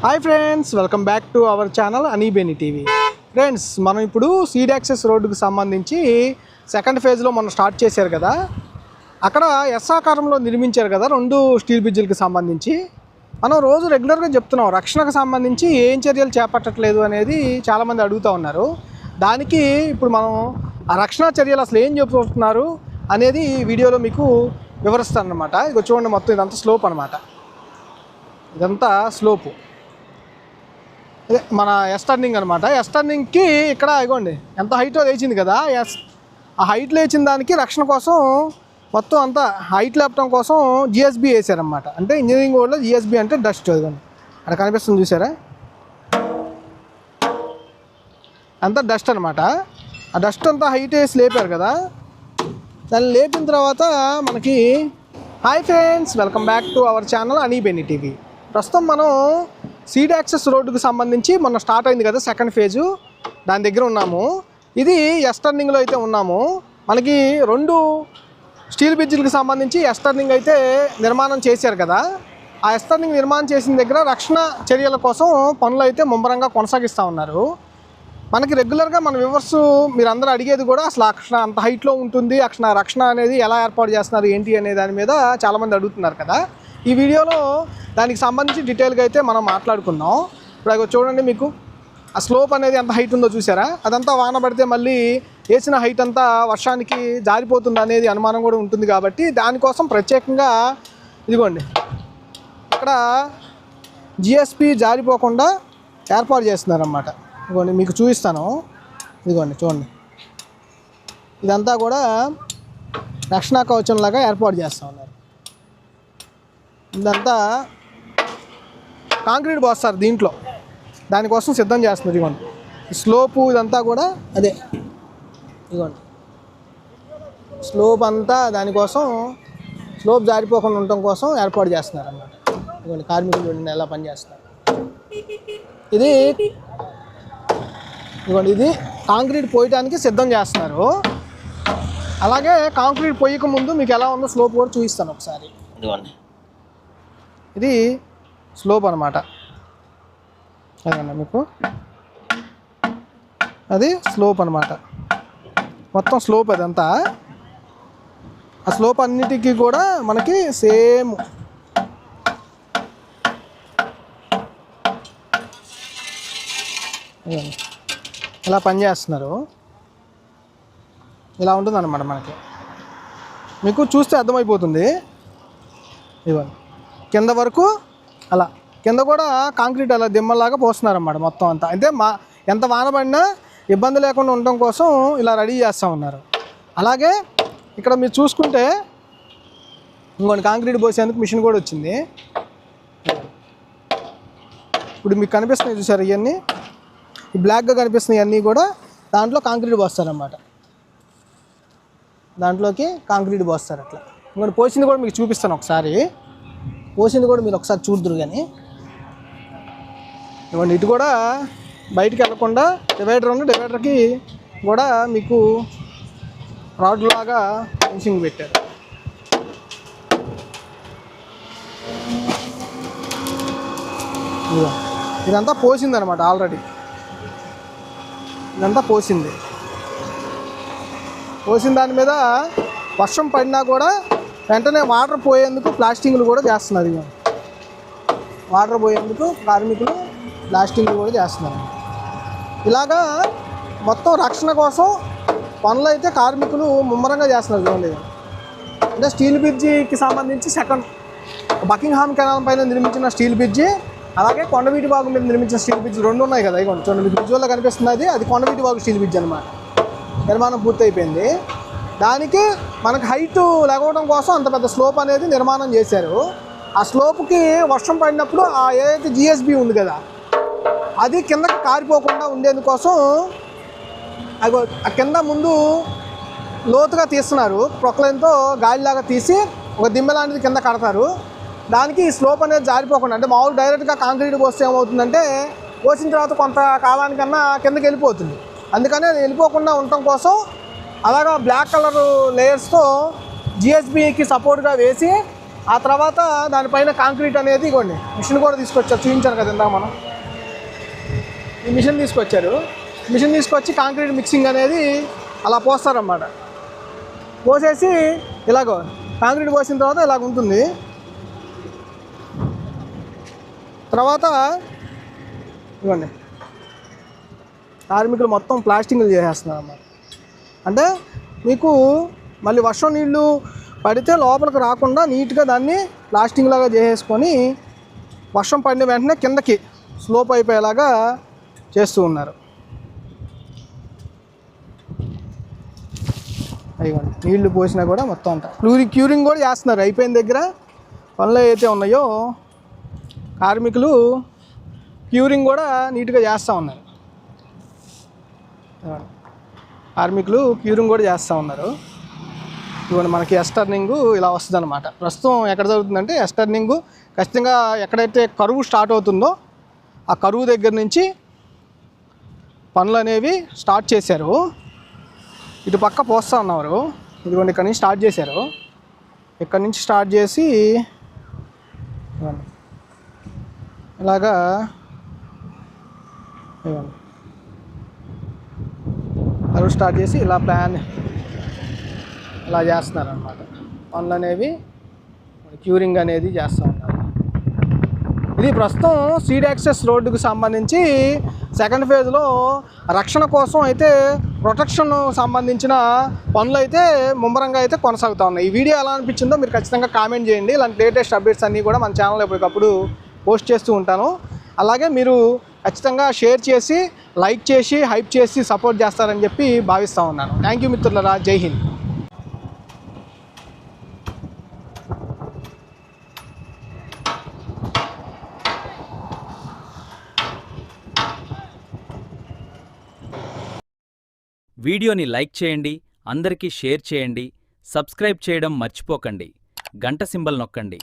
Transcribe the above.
Hi friends, welcome back to our channel అనీబెనీ TV. Friends, మనం ఇప్పుడు సీడ్ యాక్సెస్ రోడ్డుకు సంబంధించి సెకండ్ ఫేజ్లో మనం స్టార్ట్ చేశారు కదా. అక్కడ ఎస్ ఆకారంలో నిర్మించారు కదా 2 స్టీల్ బ్రిడ్జిలకు సంబంధించి. మనం రోజు రెగ్యులర్గా చెప్తున్నాం రక్షణకు సంబంధించి ఏం చర్యలు చేపట్టట్లేదు అనేది చాలామంది అడుగుతూ ఉన్నారు. దానికి ఇప్పుడు మనం ఆ రక్షణ చర్యలు అసలు ఏం చెబుతున్నారు అనేది వీడియోలో మీకు వివరిస్తాను అనమాట. ఇక చూడండి, మొత్తం ఇదంతా స్లోప్ అనమాట. ఇదంతా స్లోపు, మన ఎస్ టర్నింగ్ అనమాట. ఎస్ టర్నింగ్కి ఇక్కడ ఇగోండి ఎంత హైట్ లేచింది కదా. ఆ హైట్ లేచిన దానికి రక్షణ కోసం మొత్తం అంతా హైట్ లేపటం కోసం జిఎస్బి వేసారనమాట. అంటే ఇంజనీరింగ్ బోర్డులో జిఎస్బి అంటే డస్ట్. అదిగోండి అక్కడ కనిపిస్తుంది చూసారా, అంతా డస్ట్ అనమాట. ఆ డస్ట్ అంతా హైట్ వేసి లేపారు కదా. దాన్ని లేపిన తర్వాత మనకి hi friends, welcome back to our channel అనీబెనీ టీవీ. ప్రస్తుతం మనం సీడ్ యాక్సెస్ రోడ్డుకు సంబంధించి మొన్న స్టార్ట్ అయింది కదా సెకండ్ ఫేజు, దాని దగ్గర ఉన్నాము. ఇది ఎస్ టర్నింగ్లో అయితే ఉన్నాము. మనకి 2 స్టీల్ బ్రిడ్జిలకు సంబంధించి ఎస్ టర్నింగ్ అయితే నిర్మాణం చేశారు కదా. ఆ ఎస్ టర్నింగ్ నిర్మాణం చేసిన దగ్గర రక్షణ చర్యల కోసం పనులు అయితే ముమ్మరంగా కొనసాగిస్తూ ఉన్నారు. మనకి రెగ్యులర్గా మన వ్యూవర్స్ మీరందరూ అడిగేది కూడా అసలు రక్షణ అంత హైట్లో ఉంటుంది, రక్షణ అనేది ఎలా ఏర్పాటు చేస్తున్నారు ఏంటి అనే దాని మీద చాలామంది అడుగుతున్నారు కదా. ఈ వీడియోలో దానికి సంబంధించి డీటెయిల్గా అయితే మనం మాట్లాడుకుందాం. ఇప్పుడు అవి చూడండి, మీకు ఆ స్లోప్ అనేది ఎంత హైట్ ఉందో చూసారా. అదంతా వాన పడితే మళ్ళీ వేసిన హైట్ అంతా వర్షానికి జారిపోతుంది అనేది అనుమానం కూడా ఉంటుంది. కాబట్టి దానికోసం ప్రత్యేకంగా ఇదిగోండి ఇక్కడ జిఎస్పి జారిపోకుండా ఏర్పాటు చేస్తున్నారన్నమాట. ఇదిగోండి మీకు చూపిస్తాను. ఇదిగోండి చూడండి, ఇదంతా కూడా రక్షణ కవచంలాగా ఏర్పాటు చేస్తూ ఉన్నారు. ఇదంతా కాంక్రీట్ పోస్తారు దీంట్లో, దానికోసం సిద్ధం చేస్తున్నారు. ఇదిగోండి స్లోపు ఇదంతా కూడా అదే. ఇదిగోండి స్లోప్ అంతా దానికోసం, స్లోప్ జారిపోకుండా ఉండటం కోసం ఏర్పాటు చేస్తున్నారు అన్నమాట. ఇదిగోండి కార్మికులు ఎలా పనిచేస్తున్నారు. ఇది కాంక్రీట్ పోయటానికి సిద్ధం చేస్తున్నారు. అలాగే కాంక్రీట్ పోయక ముందు మీకు ఎలా ఉందో స్లోప్ కూడా చూపిస్తాను ఒకసారి. ఇదిగోండి ఇది స్లోప్ అనమాట. అదండి మీకు అది స్లోప్ అనమాట. మొత్తం స్లోప్ అదంతా. ఆ స్లోప్ అన్నిటికీ కూడా మనకి సేమ్ ఇలా పనిచేస్తున్నారు. ఇలా ఉంటుందన్నమాట. మనకి మీకు చూస్తే అర్థమైపోతుంది. ఇవ్వండి కింద వరకు అలా, కింద కూడా కాంక్రీట్ అలా దిమ్మలాగా పోస్తున్నారన్నమాట మొత్తం అంతా. అంటే ఎంత వాన పడినా ఇబ్బంది లేకుండా ఉండటం కోసం ఇలా రెడీ చేస్తూ ఉన్నారు. అలాగే ఇక్కడ మీరు చూసుకుంటే ఇంకొన్ని కాంక్రీట్ పోసేందుకు మిషన్ కూడా వచ్చింది. ఇప్పుడు మీకు కనిపిస్తున్నాయి చూసారు, ఇవన్నీ ఈ బ్లాక్గా కనిపిస్తున్నాయి అన్నీ కూడా దాంట్లో కాంక్రీట్ పోస్తారన్నమాట. దాంట్లోకి కాంక్రీట్ పోస్తారు అట్లా. ఇంకొన్ని పోసింది కూడా మీకు చూపిస్తాను ఒకసారి. పోసింది కూడా మీరు ఒకసారి చూద్దరు. కానీ ఇవ్వండి, ఇటు కూడా బయటికి వెళ్ళకుండా డివైడర్ ఉంది. డివైడర్కి కూడా మీకు రాడ్ లాగా ఫినిషింగ్ పెట్టారు. ఇదంతా పోసింది అనమాట. ఆల్రెడీ ఇదంతా పోసిన దాని మీద వర్షం పడినా కూడా వెంటనే వాటర్ పోయేందుకు ప్లాస్టింగ్లు కూడా చేస్తున్నారు. ఇక వాటర్ పోయేందుకు కార్మికులు ప్లాస్టింగ్లు కూడా చేస్తున్నారు. ఇలాగా మొత్తం రక్షణ కోసం పనులు అయితే కార్మికులు ముమ్మరంగా చేస్తున్నారు. చూడండి, అంటే స్టీల్ బ్రిడ్జికి సంబంధించి సెకండ్ బకింగ్హామ్ కెనాల్ పైన నిర్మించిన స్టీల్ బ్రిడ్జి, అలాగే కొండవీటి వాగు మీద నిర్మించిన స్టీల్ బ్రిడ్జ్ 2 ఉన్నాయి కదా. ఇక చూడండి మీకు విజువల్లో కనిపిస్తుంది. అది కొండవీటి వాగు స్టీల్ బ్రిడ్జ్ అనమాట. నిర్మాణం పూర్తయిపోయింది. దానికి మనకు హైట్ లేకపోవడం కోసం అంత పెద్ద స్లోప్ అనేది నిర్మాణం చేశారు. ఆ స్లోప్కి వర్షం పడినప్పుడు ఆ ఏదైతే జిఎస్బి ఉంది కదా, అది కిందకి కారిపోకుండా ఉండేందుకోసం ఆ కింద ముందు లోతుగా తీస్తున్నారు. ప్రొక్లైన్తో గాలిలాగా తీసి ఒక దిమ్మె లాంటిది కింద కడతారు. దానికి ఈ స్లోప్ అనేది జారిపోకుండా, అంటే మామూలు డైరెక్ట్గా కాంక్రీట్ పోస్తే ఏమవుతుందంటే పోసిన తర్వాత కొంత కాలానికన్నా కిందకి వెళ్ళిపోతుంది. అందుకని అది వెళ్ళిపోకుండా ఉండటం కోసం అలాగా బ్లాక్ కలర్ లేయర్స్తో జిఎస్బికి సపోర్ట్గా వేసి ఆ తర్వాత దానిపైన కాంక్రీట్ అనేది ఇవ్వండి మిషన్ కూడా తీసుకొచ్చారు, చూపించాను కదా ఇందాక మనం. ఈ మిషన్ తీసుకొచ్చారు, మిషన్ తీసుకొచ్చి కాంక్రీట్ మిక్సింగ్ అనేది అలా పోస్తారన్నమాట. పోసేసి ఇలాగో కాంక్రీట్ పోసిన తర్వాత ఇలాగ ఉంటుంది. తర్వాత ఇవ్వండి కార్మికులు మొత్తం ప్లాస్టింగ్లు చేసేస్తున్నారు అన్నమాట. అంటే మీకు మళ్ళీ వర్షం నీళ్ళు పడితే లోపలికి రాకుండా నీట్గా దాన్ని ప్లాస్టింగ్ లాగా చేసేసుకొని వర్షం పడిన వెంటనే కిందకి స్లోప్ అయిపోయేలాగా చేస్తూ ఉన్నారు. అయ్యండి నీళ్లు పోసినా కూడా మొత్తం అంతా క్యూరింగ్ కూడా చేస్తున్నారు. అయిపోయిన దగ్గర పనులు అయితే ఉన్నాయో కార్మికులు క్యూరింగ్ కూడా నీట్గా చేస్తూ ఉన్నారు. కార్మికులు క్యూరింగ్ కూడా చేస్తూ ఉన్నారు. ఇవన్నీ మనకి ఎస్టర్నింగ్ ఇలా వస్తుంది అనమాట. ప్రస్తుతం ఎక్కడ జరుగుతుందంటే ఎస్టర్నింగ్ ఖచ్చితంగా ఎక్కడైతే కరువు స్టార్ట్ అవుతుందో ఆ కరువు దగ్గర నుంచి పనులు అనేవి స్టార్ట్ చేశారు. ఇటు పక్క పోస్తూ ఉన్నారు. ఇదిగోండి ఇక్కడ నుంచి స్టార్ట్ చేశారు. ఇక్కడ నుంచి స్టార్ట్ చేసి ఇలాగా కరువు స్టార్ట్ చేసి ఇలా ప్లాన్ ఇలా చేస్తున్నారు అన్నమాట. పనులు అనేవి క్యూరింగ్ అనేది చేస్తూ ఉన్నారు. ఇది ప్రస్తుతం సీడ్ యాక్సెస్ రోడ్డుకు సంబంధించి సెకండ్ ఫేజ్లో రక్షణ కోసం అయితే ప్రొటెక్షన్ సంబంధించిన పనులు అయితే ముమ్మరంగా అయితే కొనసాగుతూ ఉన్నాయి. ఈ వీడియో ఎలా అనిపించిందో మీరు ఖచ్చితంగా కామెంట్ చేయండి. ఇలాంటి లేటెస్ట్ అప్డేట్స్ అన్నీ కూడా మన ఛానల్లో ఎప్పటికప్పుడు పోస్ట్ చేస్తూ ఉంటాను. అలాగే మీరు ఖచ్చితంగా షేర్ చేసి లైక్ చేసి హైప్ చేసి సపోర్ట్ చేస్తారని చెప్పి భావిస్తూ ఉన్నాను. థ్యాంక్ యూ మిత్రులారా. జై హింద్. వీడియోని లైక్ చేయండి, అందరికీ షేర్ చేయండి, సబ్స్క్రైబ్ చేయడం మర్చిపోకండి, గంట సింబల్ నొక్కండి.